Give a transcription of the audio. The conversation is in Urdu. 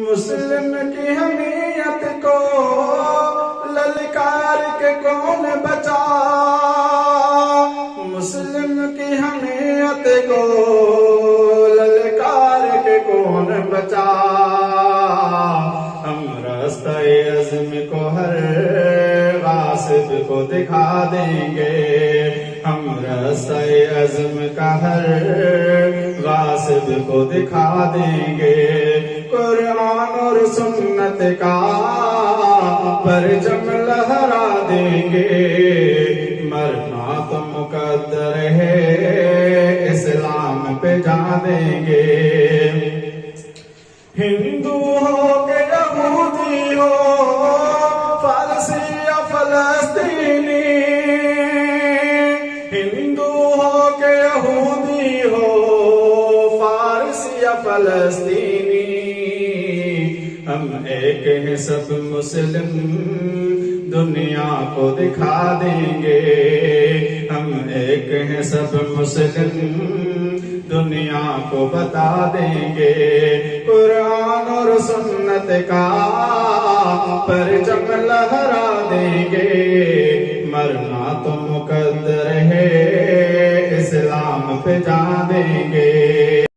مسلم کی حمیت کو للکار کے کون بچا، مسلم کی حمیت کو للکار کے کون بچا۔ ہم راستہ عزم کو ہر غاصب کو دکھا دیں گے، ہم راستہ عزم کا ہر غاصب کو دکھا دیں گے۔ قرآن اور سنت کا پرچم لہرا دیں گے، مرنا تو مقدر ہے اسلام پہ جا دیں گے۔ ہندو ہو کہ یہودی ہو، فارسی یا فلسطینی، ہندو ہو کہ یہودی ہو، فارسی یا فلسطینی، ہم ایک ہیں سب مسلم دنیا کو دکھا دیں گے، ہم ایک ہیں سب مسلم دنیا کو بتا دیں گے۔ قرآن اور سنت کا پرچم لہرا دیں گے،